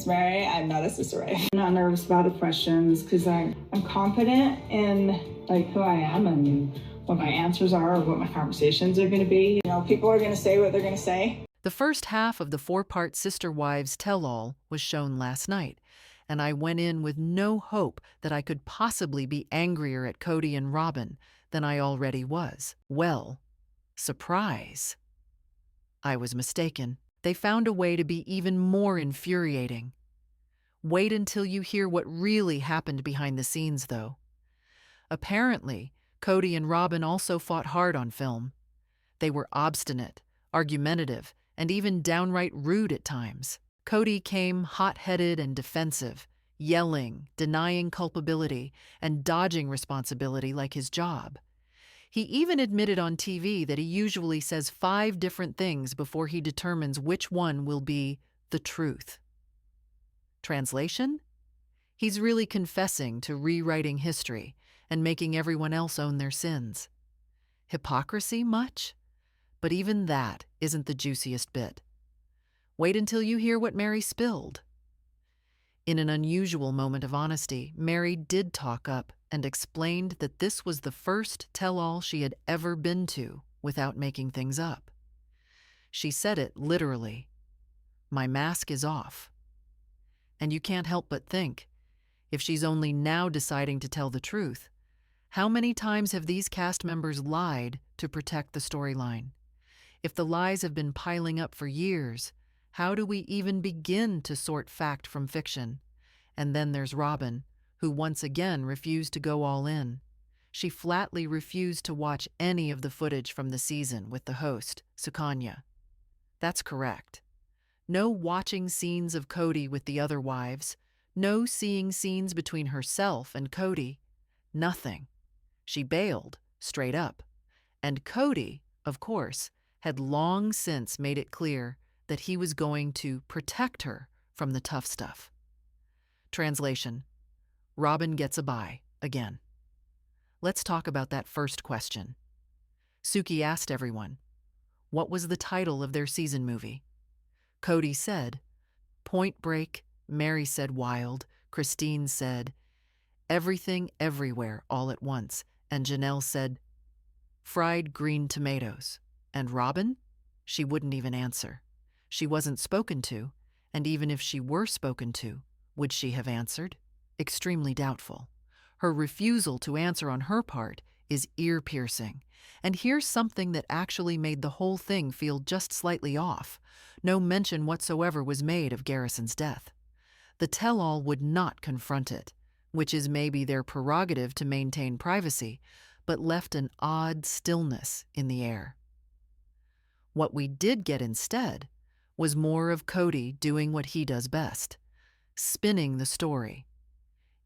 name's Mary. I'm not a Sister Ray. I'm not nervous about the questions because I'm confident in who I am and what my answers are or what my conversations are going to be. People are going to say what they're going to say. The first half of the 4-part Sister Wives tell-all was shown last night, and I went in with no hope that I could possibly be angrier at Kody and Robyn than I already was. Well, surprise. I was mistaken. They found a way to be even more infuriating. Wait until you hear what really happened behind the scenes, though. Apparently, Kody and Robyn also fought hard on film. They were obstinate, argumentative, and even downright rude at times. Kody came hot-headed and defensive, yelling, denying culpability, and dodging responsibility like his job. He even admitted on TV that he usually says 5 different things before he determines which one will be the truth. Translation? He's really confessing to rewriting history and making everyone else own their sins. Hypocrisy much? But even that isn't the juiciest bit. Wait until you hear what Mary spilled. In an unusual moment of honesty, Mary did talk up and explained that this was the first tell-all she had ever been to without making things up. She said it literally. My mask is off. And you can't help but think, if she's only now deciding to tell the truth, how many times have these cast members lied to protect the storyline? If the lies have been piling up for years, how do we even begin to sort fact from fiction? And then there's Robyn, who once again refused to go all in. She flatly refused to watch any of the footage from the season with the host, Sukanya. That's correct. No watching scenes of Kody with the other wives, no seeing scenes between herself and Kody, nothing. She bailed, straight up. And Kody, of course, had long since made it clear that he was going to protect her from the tough stuff. Translation: Robyn gets a bye, again. Let's talk about that first question. Suki asked everyone, what was the title of their season movie? Kody said, Point Break. Mary said Wild. Christine said, Everything Everywhere All at Once. And Janelle said, Fried Green Tomatoes. And Robyn? She wouldn't even answer. She wasn't spoken to, and even if she were spoken to, would she have answered? Extremely doubtful. Her refusal to answer on her part is ear-piercing. And here's something that actually made the whole thing feel just slightly off. No mention whatsoever was made of Garrison's death. The tell-all would not confront it, which is maybe their prerogative to maintain privacy, but left an odd stillness in the air. What we did get instead was more of Kody doing what he does best, spinning the story.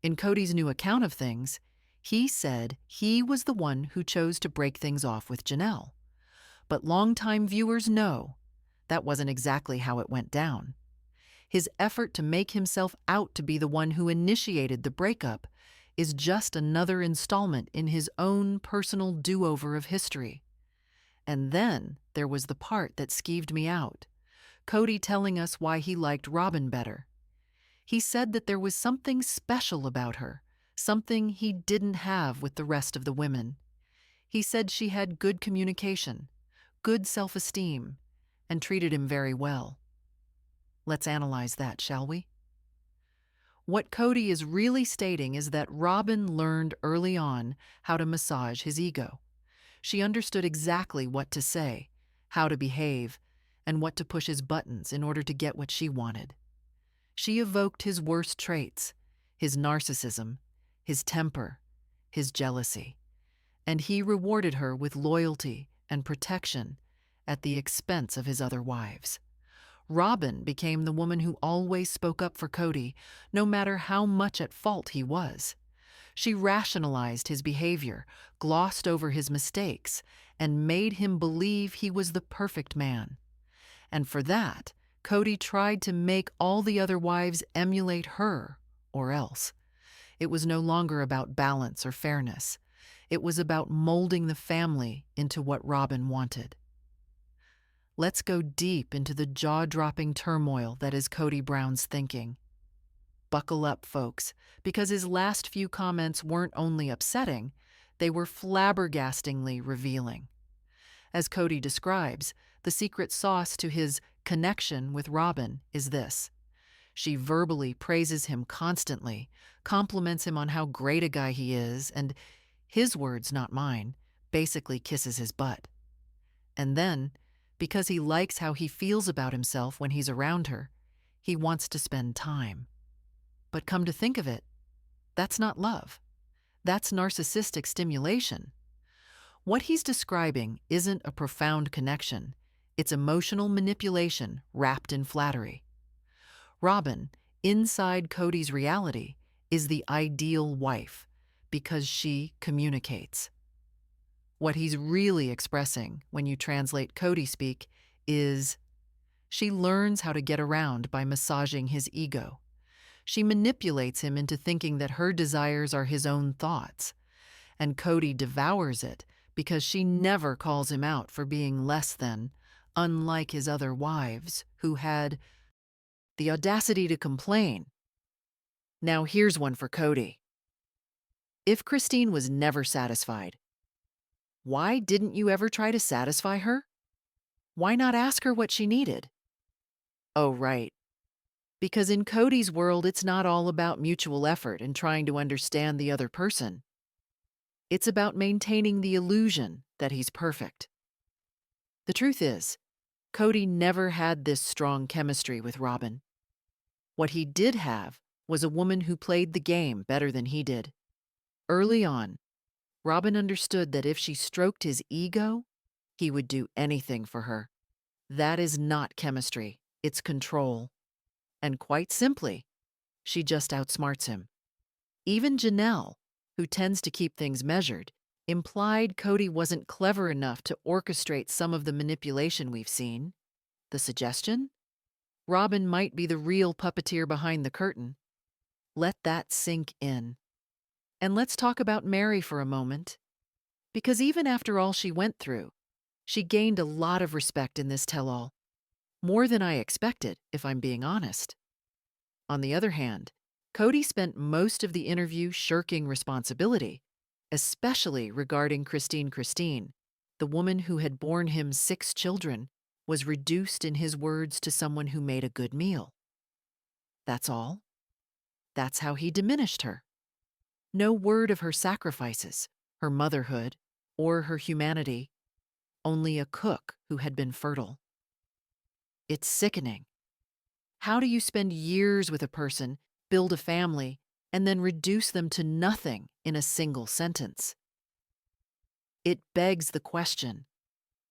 In Kody's new account of things, he said he was the one who chose to break things off with Janelle. But longtime viewers know that wasn't exactly how it went down. His effort to make himself out to be the one who initiated the breakup is just another installment in his own personal do-over of history. And then there was the part that skeeved me out, Kody telling us why he liked Robyn better. He said that there was something special about her, something he didn't have with the rest of the women. He said she had good communication, good self-esteem, and treated him very well. Let's analyze that, shall we? What Kody is really stating is that Robyn learned early on how to massage his ego. She understood exactly what to say, how to behave, and what to push his buttons in order to get what she wanted. She evoked his worst traits, his narcissism, his temper, his jealousy, and he rewarded her with loyalty and protection at the expense of his other wives. Robyn became the woman who always spoke up for Kody, no matter how much at fault he was. She rationalized his behavior, glossed over his mistakes, and made him believe he was the perfect man. And for that, Kody tried to make all the other wives emulate her, or else. It was no longer about balance or fairness. It was about molding the family into what Robyn wanted. Let's go deep into the jaw-dropping turmoil that is Kody Brown's thinking. Buckle up, folks, because his last few comments weren't only upsetting, they were flabbergastingly revealing. As Kody describes, the secret sauce to his connection with Robin is this. She verbally praises him constantly, compliments him on how great a guy he is, and, his words, not mine, basically kisses his butt. And then, because he likes how he feels about himself when he's around her, he wants to spend time. But come to think of it, that's not love. That's narcissistic stimulation. What he's describing isn't a profound connection. It's emotional manipulation wrapped in flattery. Robin, inside Kody's reality, is the ideal wife because she communicates. What he's really expressing when you translate Kody speak is she learns how to get around by massaging his ego. She manipulates him into thinking that her desires are his own thoughts, and Kody devours it because she never calls him out for being less than, unlike his other wives, who had the audacity to complain. Now here's one for Kody. If Christine was never satisfied, why didn't you ever try to satisfy her? Why not ask her what she needed? Oh, right. Because in Kody's world, it's not all about mutual effort and trying to understand the other person. It's about maintaining the illusion that he's perfect. The truth is, Kody never had this strong chemistry with Robin. What he did have was a woman who played the game better than he did. Early on, Robin understood that if she stroked his ego, he would do anything for her. That is not chemistry, it's control. And quite simply, she just outsmarts him. Even Janelle, who tends to keep things measured, implied Kody wasn't clever enough to orchestrate some of the manipulation we've seen. The suggestion? Robin might be the real puppeteer behind the curtain. Let that sink in. And let's talk about Mary for a moment. Because even after all she went through, she gained a lot of respect in this tell-all. More than I expected, if I'm being honest. On the other hand, Kody spent most of the interview shirking responsibility, especially regarding Christine. Christine, the woman who had borne him 6 children, was reduced in his words to someone who made a good meal. That's all. That's how he diminished her. No word of her sacrifices, her motherhood, or her humanity. Only a cook who had been fertile. It's sickening. How do you spend years with a person, build a family, and then reduce them to nothing in a single sentence? It begs the question,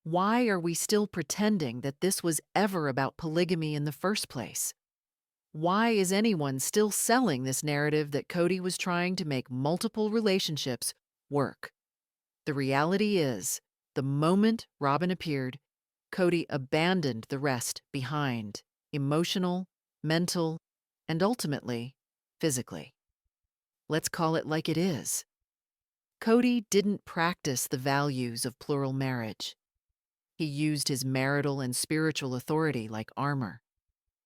why are we still pretending that this was ever about polygamy in the first place? Why is anyone still selling this narrative that Kody was trying to make multiple relationships work? The reality is, the moment Robin appeared, Kody abandoned the rest behind, emotional, mental, and ultimately, physically. Let's call it like it is. Kody didn't practice the values of plural marriage. He used his marital and spiritual authority like armor.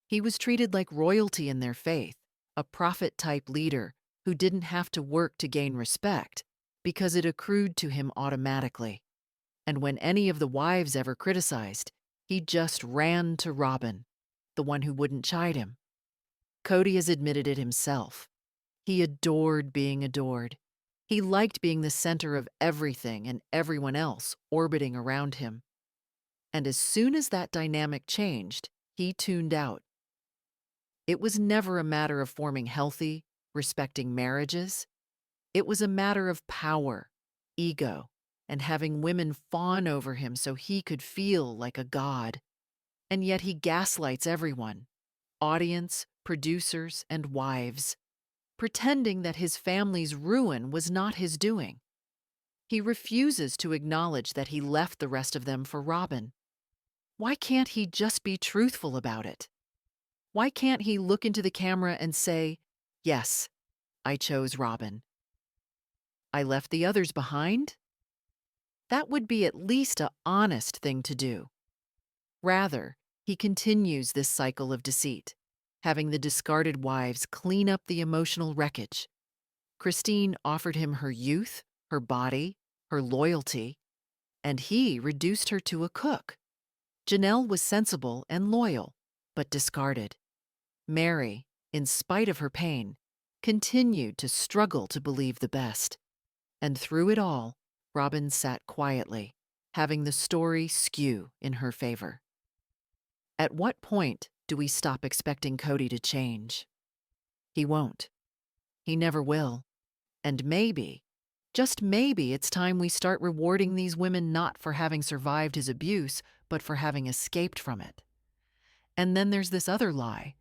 He was treated like royalty in their faith, a prophet-type leader who didn't have to work to gain respect because it accrued to him automatically. And when any of the wives ever criticized, he just ran to Robin, the one who wouldn't chide him. Kody has admitted it himself. He adored being adored. He liked being the center of everything and everyone else orbiting around him. And as soon as that dynamic changed, he tuned out. It was never a matter of forming healthy, respecting marriages. It was a matter of power, ego, and having women fawn over him so he could feel like a god. And yet he gaslights everyone, audience, producers, and wives, pretending that his family's ruin was not his doing. He refuses to acknowledge that he left the rest of them for Robin. Why can't he just be truthful about it? Why can't he look into the camera and say, yes, I chose Robin. I left the others behind? That would be at least an honest thing to do. Rather, he continues this cycle of deceit. having the discarded wives clean up the emotional wreckage. Christine offered him her youth, her body, her loyalty, and he reduced her to a cook. Janelle was sensible and loyal, but discarded. Mary, in spite of her pain, continued to struggle to believe the best. And through it all, Robin sat quietly, having the story skew in her favor. At what point do we stop expecting Kody to change? He won't. He never will. And maybe, just maybe, it's time we start rewarding these women not for having survived his abuse, but for having escaped from it. And then there's this other lie.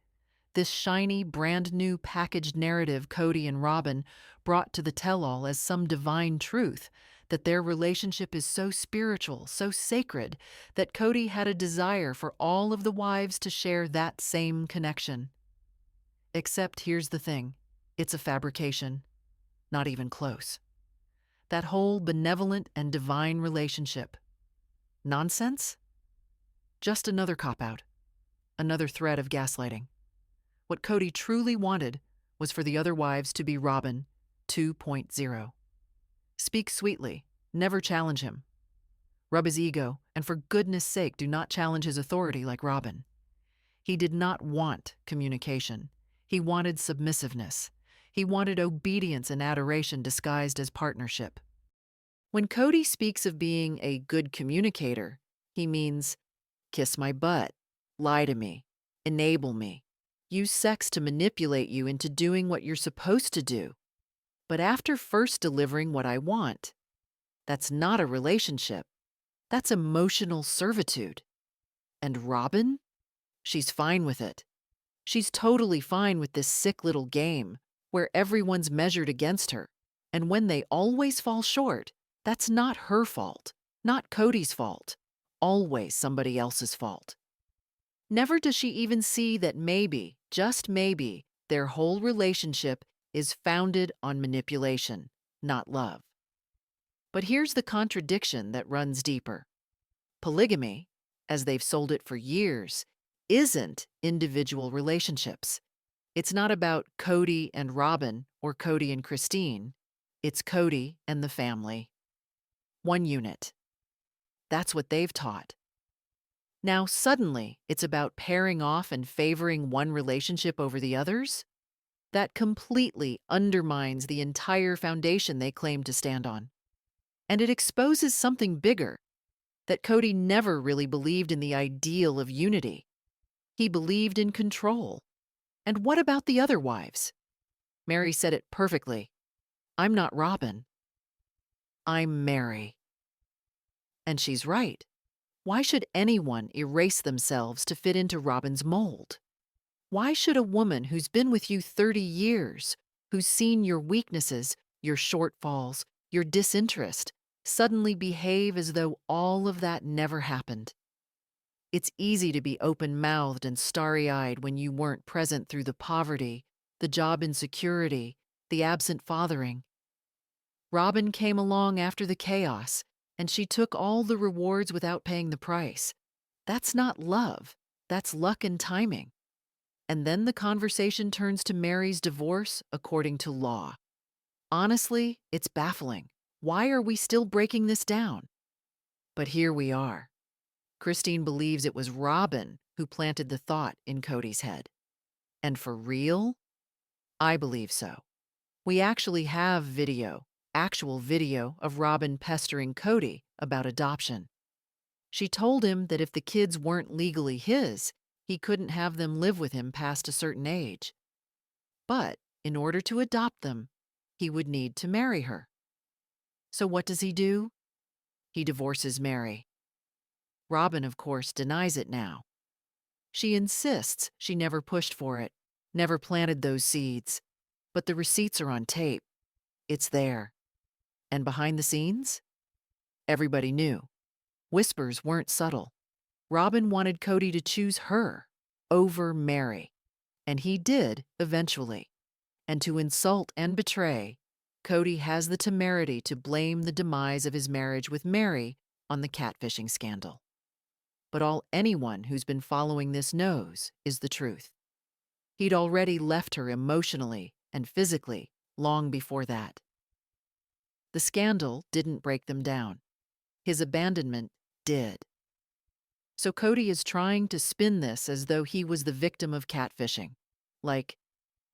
This shiny, brand new packaged narrative Kody and Robin brought to the tell-all as some divine truth, that their relationship is so spiritual, so sacred, that Kody had a desire for all of the wives to share that same connection. Except here's the thing, it's a fabrication, not even close. That whole benevolent and divine relationship. Nonsense? Just another cop-out, another thread of gaslighting. What Kody truly wanted was for the other wives to be Robin 2.0. Speak sweetly, never challenge him. Rub his ego, and for goodness sake, do not challenge his authority like Robin. He did not want communication. He wanted submissiveness. He wanted obedience and adoration disguised as partnership. When Kody speaks of being a good communicator, he means kiss my butt, lie to me, enable me, use sex to manipulate you into doing what you're supposed to do. But after first delivering what I want, that's not a relationship. That's emotional servitude. And Robin? She's fine with it. She's totally fine with this sick little game where everyone's measured against her. And when they always fall short, that's not her fault, not Kody's fault, always somebody else's fault. Never does she even see that maybe, just maybe, their whole relationship is founded on manipulation, not love. But here's the contradiction that runs deeper. Polygamy, as they've sold it for years, isn't individual relationships. It's not about Kody and Robin or Kody and Christine. It's Kody and the family. One unit. That's what they've taught. Now suddenly it's about pairing off and favoring one relationship over the others? That completely undermines the entire foundation they claim to stand on. And it exposes something bigger, that Kody never really believed in the ideal of unity. He believed in control. And what about the other wives? Mary said it perfectly. I'm not Robin. I'm Mary. And she's right. Why should anyone erase themselves to fit into Robin's mold? Why should a woman who's been with you 30 years, who's seen your weaknesses, your shortfalls, your disinterest, suddenly behave as though all of that never happened? It's easy to be open-mouthed and starry-eyed when you weren't present through the poverty, the job insecurity, the absent fathering. Robin came along after the chaos, and she took all the rewards without paying the price. That's not love. That's luck and timing. And then the conversation turns to Mary's divorce according to law. Honestly, it's baffling. Why are we still breaking this down? But here we are. Christine believes it was Robin who planted the thought in Kody's head. And for real? I believe so. We actually have actual video of Robin pestering Kody about adoption. She told him that if the kids weren't legally his, he couldn't have them live with him past a certain age. But in order to adopt them, he would need to marry her. So what does he do? He divorces Mary. Robin, of course, denies it now. She insists she never pushed for it, never planted those seeds. But the receipts are on tape. It's there. And behind the scenes? Everybody knew. Whispers weren't subtle. Robin wanted Kody to choose her over Mary. And he did eventually. And to insult and betray, Kody has the temerity to blame the demise of his marriage with Mary on the catfishing scandal. But all anyone who's been following this knows is the truth. He'd already left her emotionally and physically long before that. The scandal didn't break them down. His abandonment did. So Kody is trying to spin this as though he was the victim of catfishing. Like,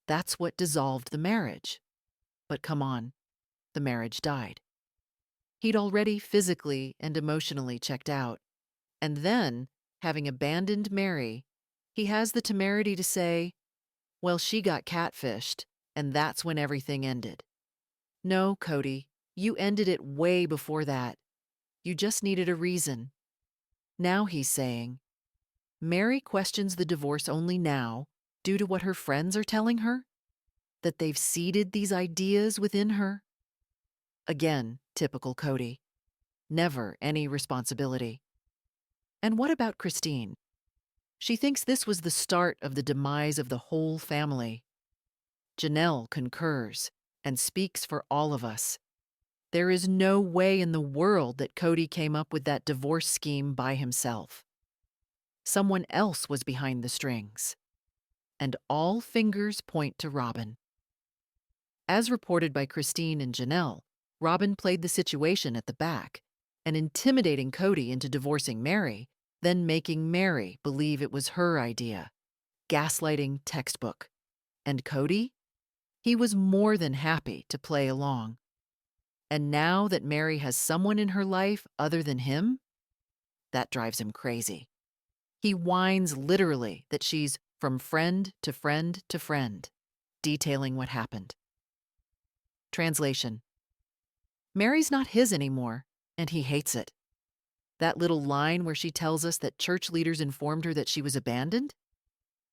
that's what dissolved the marriage. But come on, the marriage died. He'd already physically and emotionally checked out. And then, having abandoned Mary, he has the temerity to say, well, she got catfished, and that's when everything ended. No, Kody, you ended it way before that. You just needed a reason. Now he's saying, Mary questions the divorce only now due to what her friends are telling her? That they've seeded these ideas within her? Again, typical Kody. Never any responsibility. And what about Christine? She thinks this was the start of the demise of the whole family. Janelle concurs and speaks for all of us. There is no way in the world that Kody came up with that divorce scheme by himself. Someone else was behind the strings. And all fingers point to Robin. As reported by Christine and Janelle, Robin played the situation at the back and intimidating Kody into divorcing Mary, then making Mary believe it was her idea. Gaslighting textbook. And Kody? He was more than happy to play along. And now that Mary has someone in her life other than him, that drives him crazy. He whines literally that she's from friend to friend to friend, detailing what happened. Translation: Mary's not his anymore, and he hates it. That little line where she tells us that church leaders informed her that she was abandoned?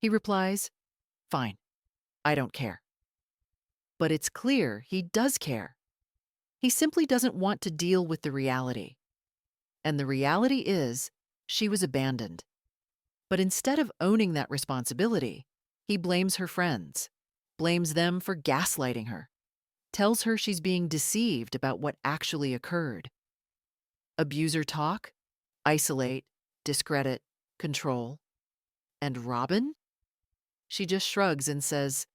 He replies, fine, I don't care. But it's clear he does care. He simply doesn't want to deal with the reality. And the reality is, she was abandoned. But instead of owning that responsibility, he blames her friends, blames them for gaslighting her, tells her she's being deceived about what actually occurred. Abuser talk, isolate, discredit, control. And Robin? She just shrugs and says,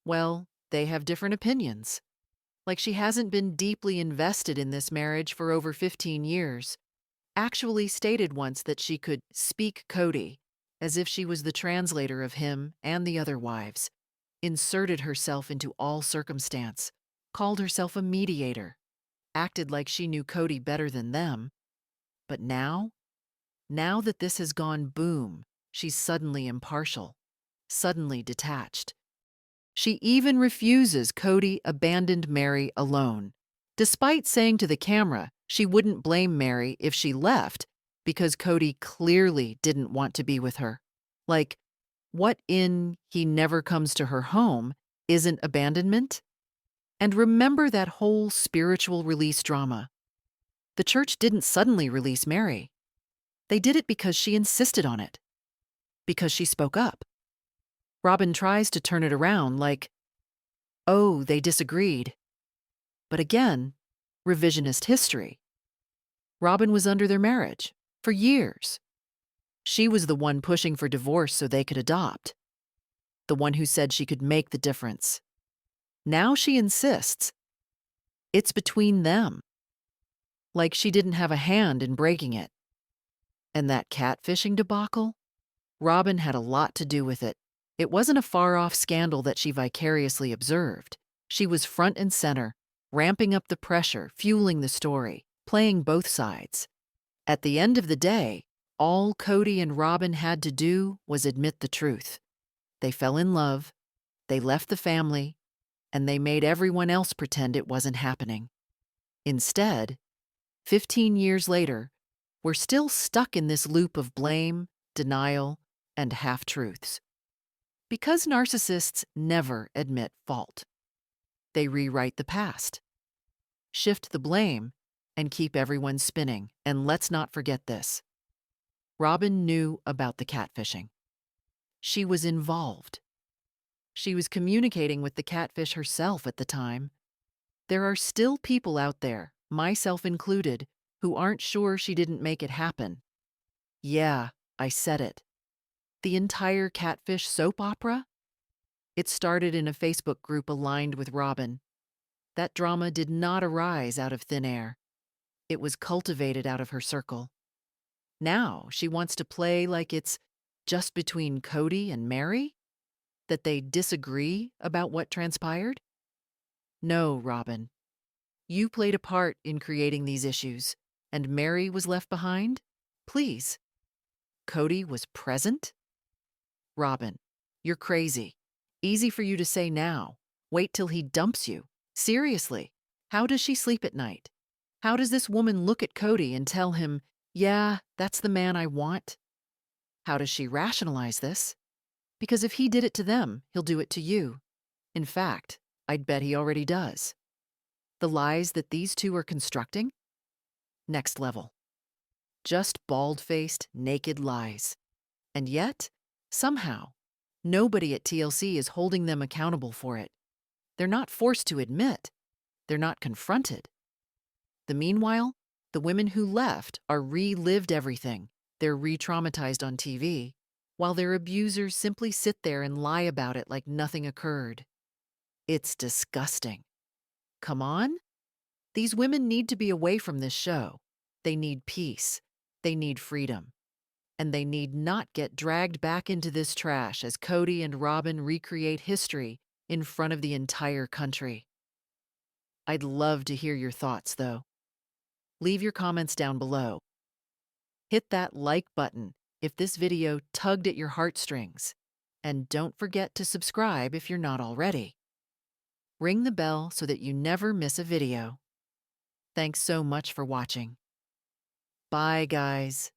well, they have different opinions. Like she hasn't been deeply invested in this marriage for over 15 years. Actually stated once that she could speak Kody, as if she was the translator of him and the other wives, inserted herself into all circumstance, called herself a mediator, acted like she knew Kody better than them. But now that this has gone boom, she's suddenly impartial, suddenly detached. She even refuses Kody abandoned Mary alone, despite saying to the camera she wouldn't blame Mary if she left because Kody clearly didn't want to be with her. Like, what in he never comes to her home isn't abandonment? And remember that whole spiritual release drama. The church didn't suddenly release Mary. They did it because she insisted on it, because she spoke up. Robin tries to turn it around like, oh, they disagreed. But again, revisionist history. Robin was under their marriage for years. She was the one pushing for divorce so they could adopt, the one who said she could make the difference. Now she insists it's between them, like she didn't have a hand in breaking it. And that catfishing debacle? Robin had a lot to do with it. It wasn't a far-off scandal that she vicariously observed. She was front and center, ramping up the pressure, fueling the story, playing both sides. At the end of the day, all Kody and Robin had to do was admit the truth. They fell in love, they left the family, and they made everyone else pretend it wasn't happening. Instead, 15 years later, we're still stuck in this loop of blame, denial, and half-truths. Because narcissists never admit fault. They rewrite the past, shift the blame, and keep everyone spinning. And let's not forget this. Robin knew about the catfishing. She was involved. She was communicating with the catfish herself at the time. There are still people out there, myself included, who aren't sure she didn't make it happen. Yeah, I said it. The entire catfish soap opera? It started in a Facebook group aligned with Robin. That drama did not arise out of thin air. It was cultivated out of her circle. Now she wants to play like it's just between Kody and Mary? That they disagree about what transpired? No, Robin. You played a part in creating these issues, and Mary was left behind? Please. Kody was present? Robin, you're crazy. Easy for you to say now. Wait till he dumps you. Seriously, how does she sleep at night? How does this woman look at Kody and tell him, yeah, that's the man I want? How does she rationalize this? Because if he did it to them, he'll do it to you. In fact, I'd bet he already does. The lies that these two are constructing? Next level. Just bald-faced, naked lies. And yet, somehow, nobody at TLC is holding them accountable for it. They're not forced to admit. They're not confronted. Meanwhile, the women who left are relived everything. They're re-traumatized on TV, while their abusers simply sit there and lie about it like nothing occurred. It's disgusting. Come on? These women need to be away from this show. They need peace. They need freedom. And they need not get dragged back into this trash as Kody and Robin recreate history in front of the entire country. I'd love to hear your thoughts, though. Leave your comments down below. Hit that like button if this video tugged at your heartstrings. And don't forget to subscribe if you're not already. Ring the bell so that you never miss a video. Thanks so much for watching. Bye, guys.